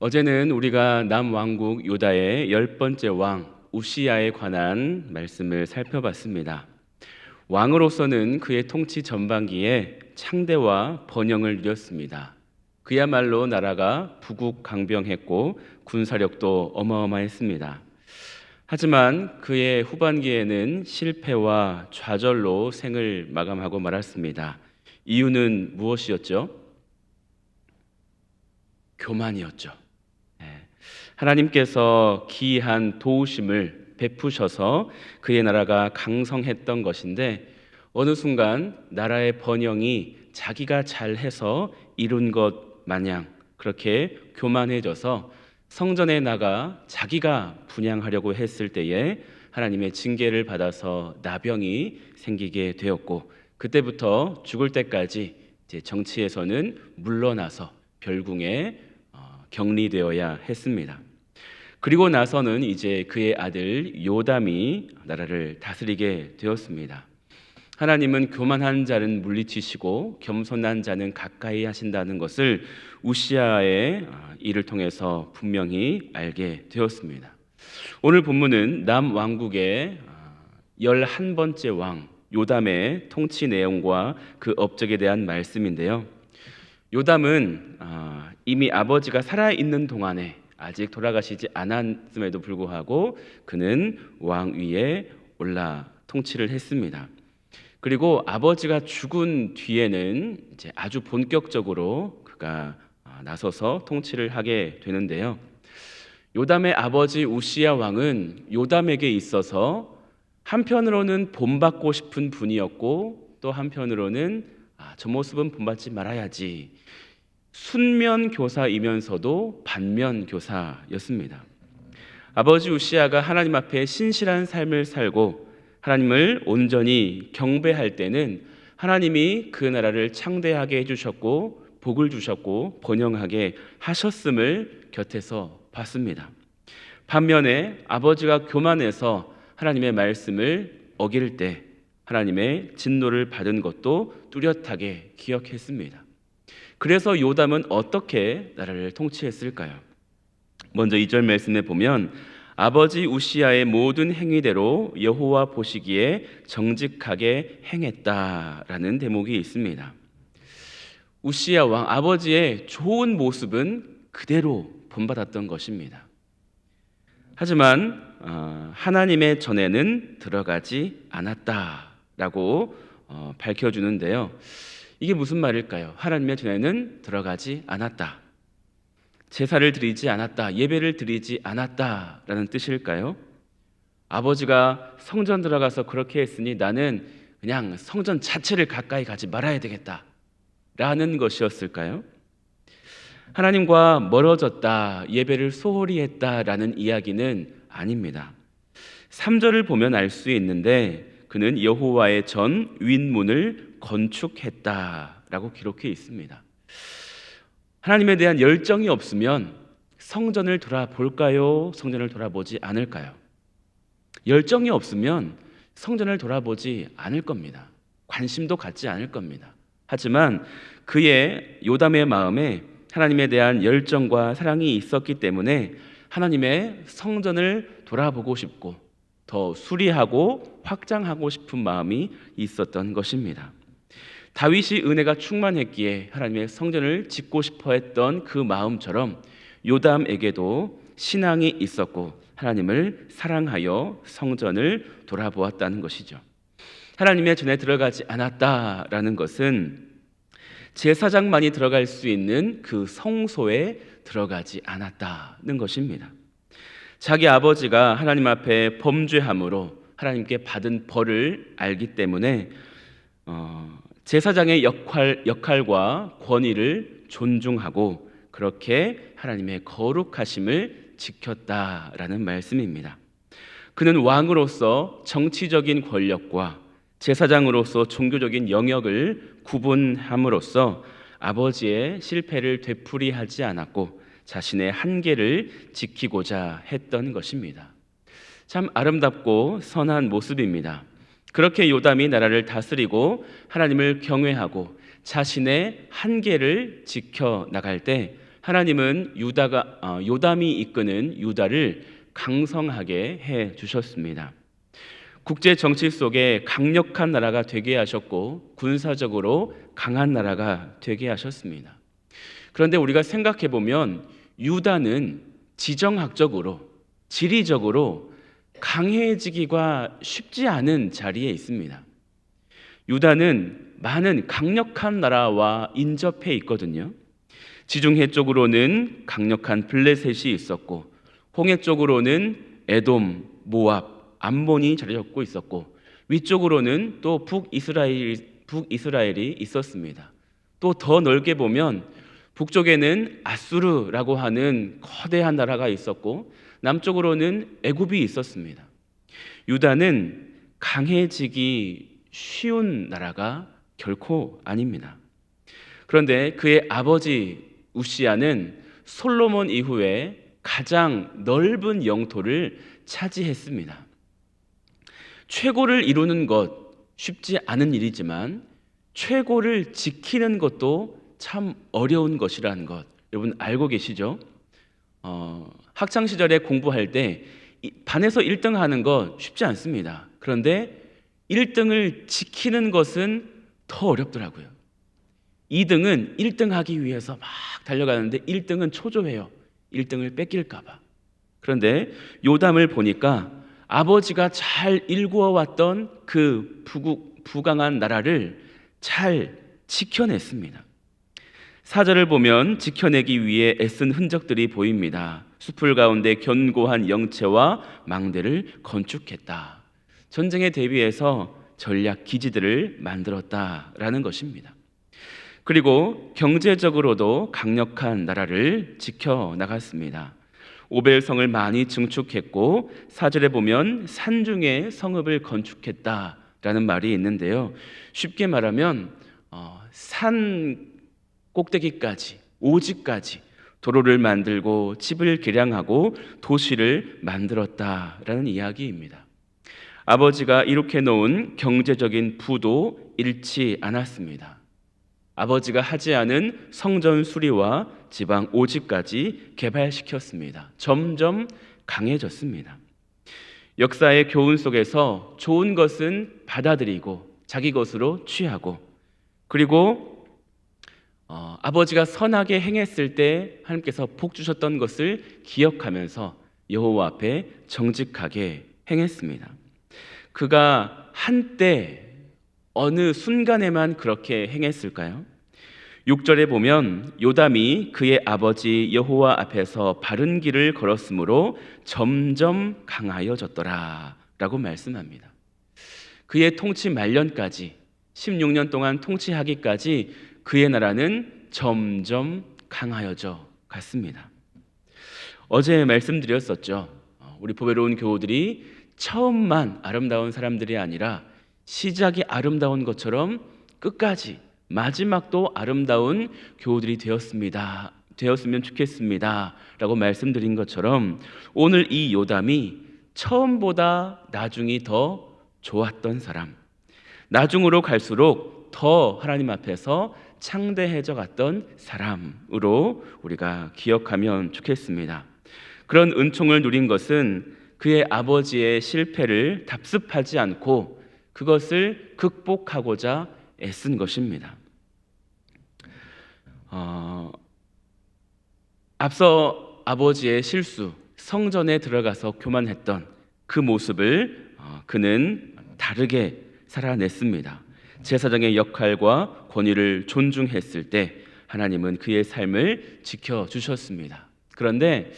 어제는 우리가 남왕국 요다의 10번째 왕 우시야에 관한 말씀을 살펴봤습니다. 왕으로서는 그의 통치 전반기에 창대와 번영을 누렸습니다. 그야말로 나라가 부국강병했고 군사력도 어마어마했습니다. 하지만 그의 후반기에는 실패와 좌절로 생을 마감하고 말았습니다. 이유는 무엇이었죠? 교만이었죠. 하나님께서 기이한 도우심을 베푸셔서 그의 나라가 강성했던 것인데 어느 순간 나라의 번영이 자기가 잘해서 이룬 것 마냥 그렇게 교만해져서 성전에 나가 자기가 분향하려고 했을 때에 하나님의 징계를 받아서 나병이 생기게 되었고, 그때부터 죽을 때까지 이제 정치에서는 물러나서 별궁에 격리되어야 했습니다. 그리고 나서는 이제 그의 아들 요담이 나라를 다스리게 되었습니다. 하나님은 교만한 자는 물리치시고 겸손한 자는 가까이 하신다는 것을 우시야의 일을 통해서 분명히 알게 되었습니다. 오늘 본문은 남왕국의 11번째 왕 요담의 통치 내용과 그 업적에 대한 말씀인데요. 요담은 이미 아버지가 살아있는 동안에 아직 돌아가시지 않았음에도 불구하고 그는 왕 위에 올라 통치를 했습니다. 그리고 아버지가 죽은 뒤에는 이제 아주 본격적으로 그가 나서서 통치를 하게 되는데요. 요담의 아버지 우시야 왕은 요담에게 있어서 한편으로는 본받고 싶은 분이었고 또 한편으로는 저 모습은 본받지 말아야지, 순면 교사이면서도 반면 교사였습니다. 아버지 우시야가 하나님 앞에 신실한 삶을 살고 하나님을 온전히 경배할 때는 하나님이 그 나라를 창대하게 해주셨고 복을 주셨고 번영하게 하셨음을 곁에서 봤습니다. 반면에 아버지가 교만해서 하나님의 말씀을 어길 때 하나님의 진노를 받은 것도 뚜렷하게 기억했습니다. 그래서 요담은 어떻게 나라를 통치했을까요? 먼저 2절 말씀에 보면 아버지 우시야의 모든 행위대로 여호와 보시기에 정직하게 행했다라는 대목이 있습니다. 우시야 왕 아버지의 좋은 모습은 그대로 본받았던 것입니다. 하지만 하나님의 전에는 들어가지 않았다라고 밝혀주는데요. 이게 무슨 말일까요? 하나님의 전에는 들어가지 않았다, 제사를 드리지 않았다, 예배를 드리지 않았다라는 뜻일까요? 아버지가 성전 들어가서 그렇게 했으니 나는 그냥 성전 자체를 가까이 가지 말아야 되겠다 라는 것이었을까요? 하나님과 멀어졌다, 예배를 소홀히 했다라는 이야기는 아닙니다. 3절을 보면 알 수 있는데 그는 여호와의 전 윗문을 건축했다라고 기록해 있습니다. 하나님에 대한 열정이 없으면 성전을 돌아볼까요? 성전을 돌아보지 않을까요? 열정이 없으면 성전을 돌아보지 않을 겁니다. 관심도 갖지 않을 겁니다. 하지만 그의 요담의 마음에 하나님에 대한 열정과 사랑이 있었기 때문에 하나님의 성전을 돌아보고 싶고 더 수리하고 확장하고 싶은 마음이 있었던 것입니다. 다윗이 은혜가 충만했기에 하나님의 성전을 짓고 싶어 했던 그 마음처럼 요담에게도 신앙이 있었고 하나님을 사랑하여 성전을 돌아보았다는 것이죠. 하나님의 전에 들어가지 않았다라는 것은 제사장만이 들어갈 수 있는 그 성소에 들어가지 않았다는 것입니다. 자기 아버지가 하나님 앞에 범죄함으로 하나님께 받은 벌을 알기 때문에 제사장의 역할과 권위를 존중하고 그렇게 하나님의 거룩하심을 지켰다라는 말씀입니다. 그는 왕으로서 정치적인 권력과 제사장으로서 종교적인 영역을 구분함으로써 아버지의 실패를 되풀이하지 않았고 자신의 한계를 지키고자 했던 것입니다. 참 아름답고 선한 모습입니다. 그렇게 요담이 나라를 다스리고 하나님을 경외하고 자신의 한계를 지켜나갈 때 하나님은 요담이 이끄는 유다를 강성하게 해 주셨습니다. 국제 정치 속에 강력한 나라가 되게 하셨고 군사적으로 강한 나라가 되게 하셨습니다. 그런데 우리가 생각해 보면 유다는 지정학적으로, 지리적으로 강해지기가 쉽지 않은 자리에 있습니다. 유다는 많은 강력한 나라와 인접해 있거든요. 지중해 쪽으로는 강력한 블레셋이 있었고, 홍해 쪽으로는 에돔, 모압, 암몬이 자리 잡고 있었고, 위쪽으로는 또 북이스라엘이 있었습니다. 또 더 넓게 보면 북쪽에는 아수르라고 하는 거대한 나라가 있었고, 남쪽으로는 애굽이 있었습니다. 유다는 강해지기 쉬운 나라가 결코 아닙니다. 그런데 그의 아버지 우시야는 솔로몬 이후에 가장 넓은 영토를 차지했습니다. 최고를 이루는 것 쉽지 않은 일이지만 최고를 지키는 것도 참 어려운 것이라는 것 여러분 알고 계시죠? 학창 시절에 공부할 때 반에서 1등 하는 것 쉽지 않습니다. 그런데 1등을 지키는 것은 더 어렵더라고요. 2등은 1등 하기 위해서 막 달려가는데 1등은 초조해요. 1등을 뺏길까 봐. 그런데 요담을 보니까 아버지가 잘 일구어왔던 그 부강한 나라를 잘 지켜냈습니다. 4절을 보면 지켜내기 위해 애쓴 흔적들이 보입니다. 숲을 가운데 견고한 영체와 망대를 건축했다. 전쟁에 대비해서 전략 기지들을 만들었다라는 것입니다. 그리고 경제적으로도 강력한 나라를 지켜나갔습니다. 오벨성을 많이 증축했고 4절에 보면 산중에 성읍을 건축했다라는 말이 있는데요. 쉽게 말하면 산 꼭대기까지 오지까지 도로를 만들고 집을 개량하고 도시를 만들었다라는 이야기입니다. 아버지가 이렇게 놓은 경제적인 부도 잃지 않았습니다. 아버지가 하지 않은 성전 수리와 지방 오지까지 개발시켰습니다. 점점 강해졌습니다. 역사의 교훈 속에서 좋은 것은 받아들이고 자기 것으로 취하고 그리고 아버지가 선하게 행했을 때 하나님께서 복 주셨던 것을 기억하면서 여호와 앞에 정직하게 행했습니다. 그가 한때 어느 순간에만 그렇게 행했을까요? 6절에 보면 요담이 그의 아버지 여호와 앞에서 바른 길을 걸었으므로 점점 강하여졌더라 라고 말씀합니다. 그의 통치 말년까지 16년 동안 통치하기까지 그의 나라는 점점 강하여져 갔습니다. 어제 말씀드렸었죠. 우리 보배로운 교우들이 처음만 아름다운 사람들이 아니라 시작이 아름다운 것처럼 끝까지 마지막도 아름다운 교우들이 되었으면 좋겠습니다 라고 말씀드린 것처럼 오늘 이 요담이 처음보다 나중이 더 좋았던 사람, 나중으로 갈수록 더 하나님 앞에서 창대해져 갔던 사람으로 우리가 기억하면 좋겠습니다. 그런 은총을 누린 것은 그의 아버지의 실패를 답습하지 않고 그것을 극복하고자 애쓴 것입니다. 앞서 아버지의 실수, 성전에 들어가서 교만했던 그 모습을 그는 다르게 살아냈습니다. 제사장의 역할과 권위를 존중했을 때 하나님은 그의 삶을 지켜주셨습니다. 그런데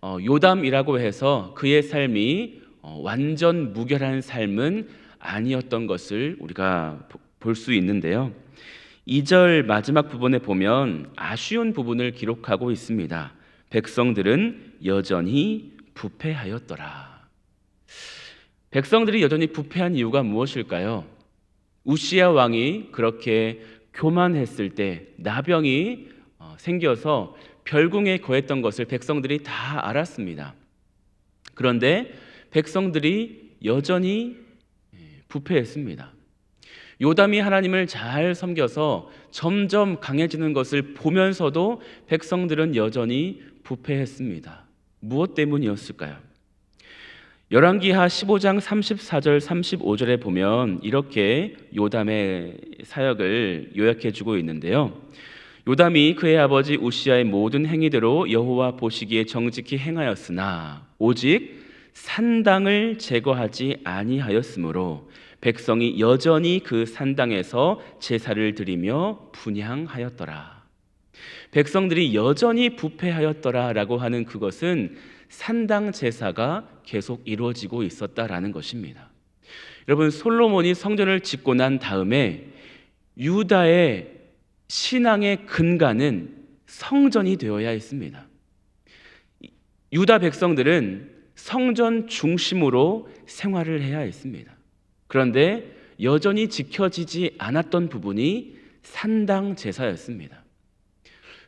요담이라고 해서 그의 삶이 완전 무결한 삶은 아니었던 것을 우리가 볼 수 있는데요. 2절 마지막 부분에 보면 아쉬운 부분을 기록하고 있습니다. 백성들은 여전히 부패하였더라. 백성들이 여전히 부패한 이유가 무엇일까요? 우시야 왕이 그렇게 교만했을 때 나병이 생겨서 별궁에 거했던 것을 백성들이 다 알았습니다. 그런데 백성들이 여전히 부패했습니다. 요담이 하나님을 잘 섬겨서 점점 강해지는 것을 보면서도 백성들은 여전히 부패했습니다. 무엇 때문이었을까요? 열왕기하 15장 34절 35절에 보면 이렇게 요담의 사역을 요약해 주고 있는데요. 요담이 그의 아버지 우시아의 모든 행위대로 여호와 보시기에 정직히 행하였으나 오직 산당을 제거하지 아니하였으므로 백성이 여전히 그 산당에서 제사를 드리며 분향하였더라. 백성들이 여전히 부패하였더라라고 하는 그것은 산당 제사가 계속 이루어지고 있었다라는 것입니다. 여러분, 솔로몬이 성전을 짓고 난 다음에 유다의 신앙의 근간은 성전이 되어야 했습니다. 유다 백성들은 성전 중심으로 생활을 해야 했습니다. 그런데 여전히 지켜지지 않았던 부분이 산당 제사였습니다.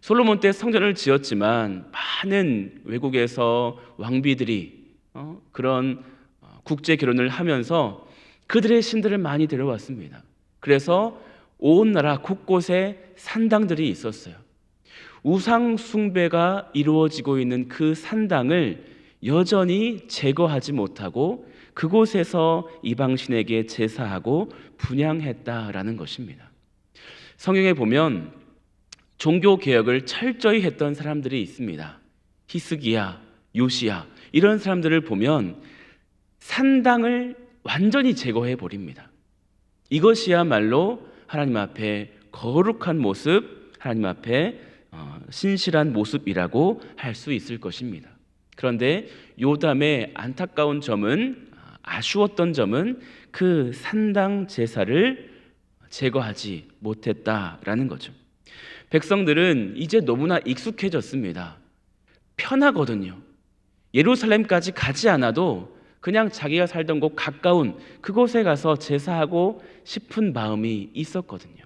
솔로몬 때 성전을 지었지만 많은 외국에서 왕비들이 그런 국제 결혼을 하면서 그들의 신들을 많이 데려왔습니다. 그래서 온 나라 곳곳에 산당들이 있었어요. 우상 숭배가 이루어지고 있는 그 산당을 여전히 제거하지 못하고 그곳에서 이방신에게 제사하고 분향했다라는 것입니다. 성경에 보면 종교 개혁을 철저히 했던 사람들이 있습니다. 히스기야, 요시야 이런 사람들을 보면 산당을 완전히 제거해 버립니다. 이것이야말로 하나님 앞에 거룩한 모습, 하나님 앞에 신실한 모습이라고 할 수 있을 것입니다. 그런데 요담의 안타까운 점은, 아쉬웠던 점은 그 산당 제사를 제거하지 못했다라는 거죠. 백성들은 이제 너무나 익숙해졌습니다. 편하거든요. 예루살렘까지 가지 않아도 그냥 자기가 살던 곳 가까운 그곳에 가서 제사하고 싶은 마음이 있었거든요.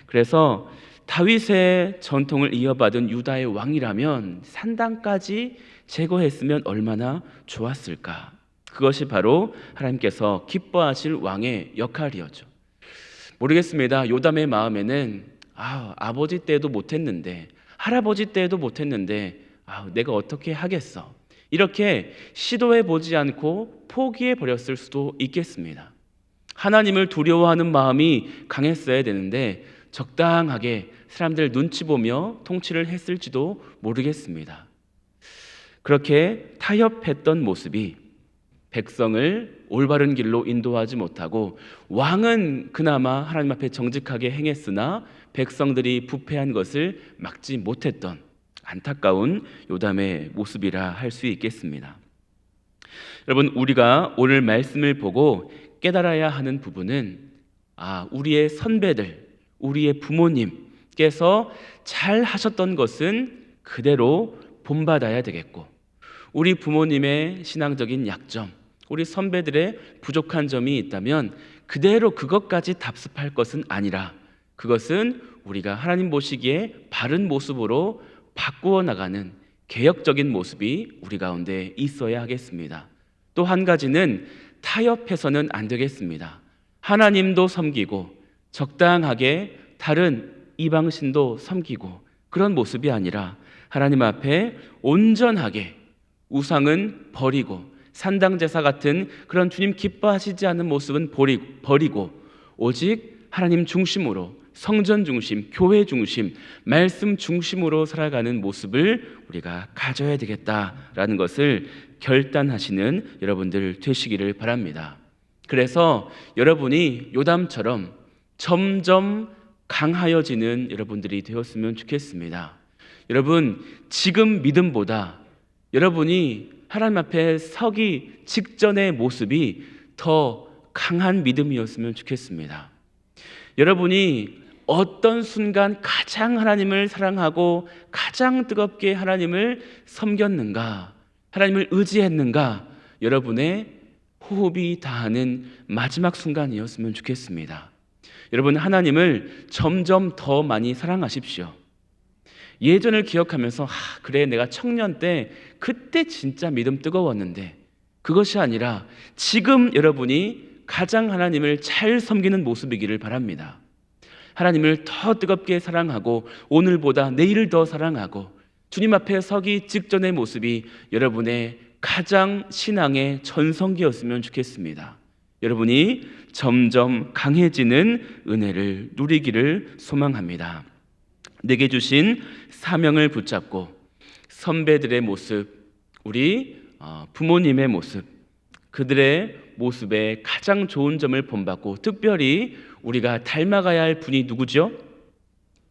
그래서 다윗의 전통을 이어받은 유다의 왕이라면 산당까지 제거했으면 얼마나 좋았을까. 그것이 바로 하나님께서 기뻐하실 왕의 역할이었죠. 모르겠습니다. 요담의 마음에는 아버지 때도 못했는데, 할아버지 때도 못했는데 내가 어떻게 하겠어, 이렇게 시도해 보지 않고 포기해 버렸을 수도 있겠습니다. 하나님을 두려워하는 마음이 강했어야 되는데 적당하게 사람들 눈치 보며 통치를 했을지도 모르겠습니다. 그렇게 타협했던 모습이 백성을 올바른 길로 인도하지 못하고, 왕은 그나마 하나님 앞에 정직하게 행했으나 백성들이 부패한 것을 막지 못했던 안타까운 요담의 모습이라 할 수 있겠습니다. 여러분, 우리가 오늘 말씀을 보고 깨달아야 하는 부분은 우리의 선배들, 우리의 부모님께서 잘 하셨던 것은 그대로 본받아야 되겠고, 우리 부모님의 신앙적인 약점, 우리 선배들의 부족한 점이 있다면 그대로 그것까지 답습할 것은 아니라 그것은 우리가 하나님 보시기에 바른 모습으로 바꾸어 나가는 개혁적인 모습이 우리 가운데 있어야 하겠습니다. 또 한 가지는 타협해서는 안 되겠습니다. 하나님도 섬기고 적당하게 다른 이방신도 섬기고 그런 모습이 아니라 하나님 앞에 온전하게 우상은 버리고 산당제사 같은 그런 주님 기뻐하시지 않는 모습은 버리고 오직 하나님 중심으로, 성전 중심, 교회 중심, 말씀 중심으로 살아가는 모습을 우리가 가져야 되겠다라는 것을 결단하시는 여러분들 되시기를 바랍니다. 그래서 여러분이 요담처럼 점점 강하여지는 여러분들이 되었으면 좋겠습니다. 여러분, 지금 믿음보다 여러분이 하나님 앞에 서기 직전의 모습이 더 강한 믿음이었으면 좋겠습니다. 여러분이 어떤 순간 가장 하나님을 사랑하고 가장 뜨겁게 하나님을 섬겼는가, 하나님을 의지했는가, 여러분의 호흡이 다하는 마지막 순간이었으면 좋겠습니다. 여러분, 하나님을 점점 더 많이 사랑하십시오. 예전을 기억하면서 그래, 내가 청년 때 그때 진짜 믿음 뜨거웠는데, 그것이 아니라 지금 여러분이 가장 하나님을 잘 섬기는 모습이기를 바랍니다. 하나님을 더 뜨겁게 사랑하고 오늘보다 내일을 더 사랑하고 주님 앞에 서기 직전의 모습이 여러분의 가장 신앙의 전성기였으면 좋겠습니다. 여러분이 점점 강해지는 은혜를 누리기를 소망합니다. 내게 주신 사명을 붙잡고 선배들의 모습, 우리 부모님의 모습, 그들의 모습에 가장 좋은 점을 본받고 특별히 우리가 닮아가야 할 분이 누구죠?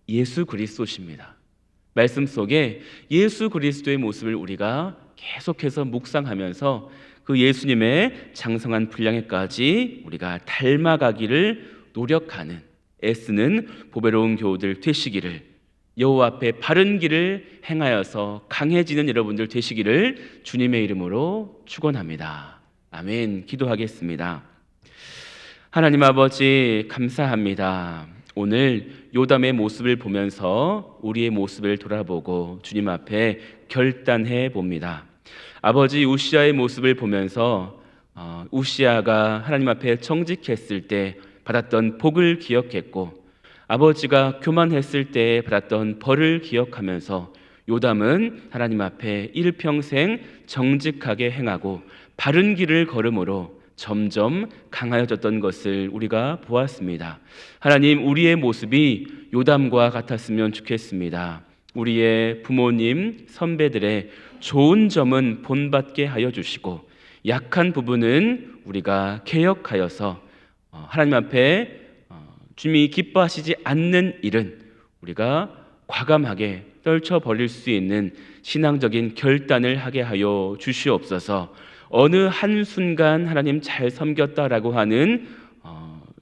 예수 그리스도십니다. 말씀 속에 예수 그리스도의 모습을 우리가 계속해서 묵상하면서 그 예수님의 장성한 분량에까지 우리가 닮아가기를 노력하는, 애쓰는 보배로운 교우들 되시기를, 여호와 앞에 바른 길을 행하여서 강해지는 여러분들 되시기를 주님의 이름으로 축원합니다. 아멘. 기도하겠습니다. 하나님 아버지 감사합니다. 오늘 요담의 모습을 보면서 우리의 모습을 돌아보고 주님 앞에 결단해 봅니다. 아버지 우시아의 모습을 보면서 우시아가 하나님 앞에 정직했을 때 받았던 복을 기억했고, 아버지가 교만했을 때 받았던 벌을 기억하면서 요담은 하나님 앞에 일평생 정직하게 행하고 바른 길을 걸음으로 점점 강하여졌던 것을 우리가 보았습니다. 하나님, 우리의 모습이 요담과 같았으면 좋겠습니다. 우리의 부모님, 선배들의 좋은 점은 본받게 하여 주시고 약한 부분은 우리가 개혁하여서 하나님 앞에 주님이 기뻐하시지 않는 일은 우리가 과감하게 떨쳐버릴 수 있는 신앙적인 결단을 하게 하여 주시옵소서. 어느 한순간 하나님 잘 섬겼다라고 하는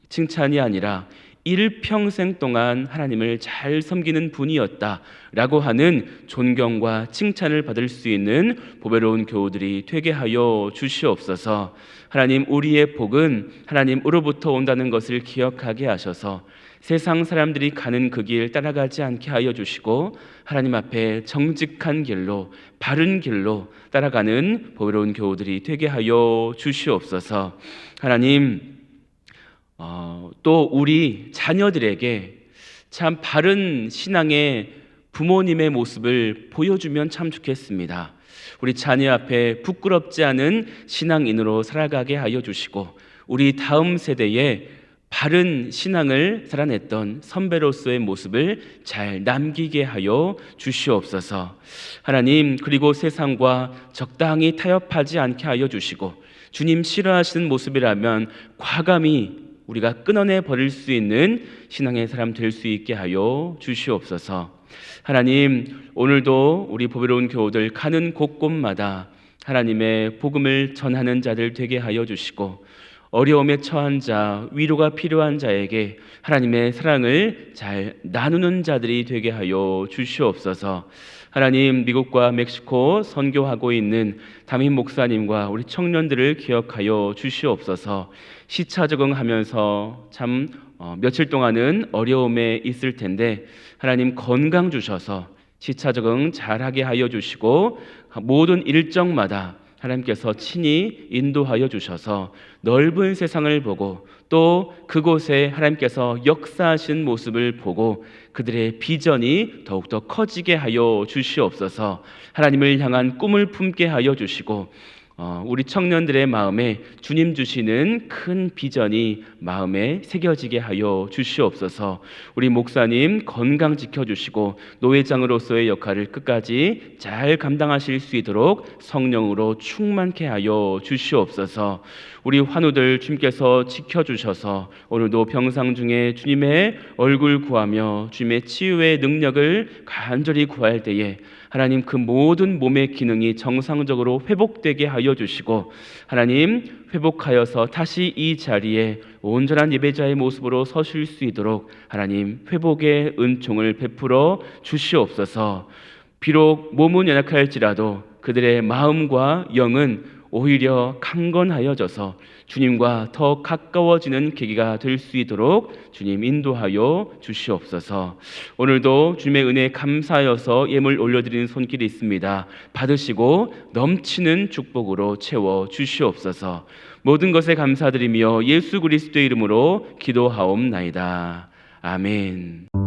칭찬이 아니라 일평생 동안 하나님을 잘 섬기는 분이었다라고 하는 존경과 칭찬을 받을 수 있는 보배로운 교우들이 되게 하여 주시옵소서. 하나님, 우리의 복은 하나님으로부터 온다는 것을 기억하게 하셔서 세상 사람들이 가는 그 길 따라가지 않게 하여 주시고 하나님 앞에 정직한 길로, 바른 길로 따라가는 보배로운 교우들이 되게 하여 주시옵소서. 하나님, 또 우리 자녀들에게 참 바른 신앙의 부모님의 모습을 보여주면 참 좋겠습니다. 우리 자녀 앞에 부끄럽지 않은 신앙인으로 살아가게 하여 주시고 우리 다음 세대에 바른 신앙을 살아냈던 선배로서의 모습을 잘 남기게 하여 주시옵소서. 하나님, 그리고 세상과 적당히 타협하지 않게 하여 주시고 주님 싫어하시는 모습이라면 과감히 우리가 끊어내 버릴 수 있는 신앙의 사람 될 수 있게 하여 주시옵소서. 하나님, 오늘도 우리 보배로운 교우들 가는 곳곳마다 하나님의 복음을 전하는 자들 되게 하여 주시고 어려움에 처한 자, 위로가 필요한 자에게 하나님의 사랑을 잘 나누는 자들이 되게 하여 주시옵소서. 하나님, 미국과 멕시코 선교하고 있는 담임 목사님과 우리 청년들을 기억하여 주시옵소서. 시차 적응하면서 참 며칠 동안은 어려움에 있을 텐데 하나님 건강 주셔서 시차 적응 잘하게 하여 주시고 모든 일정마다 하나님께서 친히 인도하여 주셔서 넓은 세상을 보고 또 그곳에 하나님께서 역사하신 모습을 보고 그들의 비전이 더욱더 커지게 하여 주시옵소서. 하나님을 향한 꿈을 품게 하여 주시고 우리 청년들의 마음에 주님 주시는 큰 비전이 마음에 새겨지게 하여 주시옵소서. 우리 목사님 건강 지켜주시고 노회장으로서의 역할을 끝까지 잘 감당하실 수 있도록 성령으로 충만케 하여 주시옵소서. 우리 환우들 주님께서 지켜주셔서 오늘도 병상 중에 주님의 얼굴 구하며 주님의 치유의 능력을 간절히 구할 때에 하나님 그 모든 몸의 기능이 정상적으로 회복되게 하여 주시고 하나님 회복하여서 다시 이 자리에 온전한 예배자의 모습으로 서실 수 있도록 하나님 회복의 은총을 베풀어 주시옵소서. 비록 몸은 연약할지라도 그들의 마음과 영은 오히려 강건하여져서 주님과 더 가까워지는 계기가 될 수 있도록 주님 인도하여 주시옵소서. 오늘도 주님의 은혜에 감사하여서 예물 올려드리는 손길이 있습니다. 받으시고 넘치는 축복으로 채워 주시옵소서. 모든 것에 감사드리며 예수 그리스도의 이름으로 기도하옵나이다. 아멘.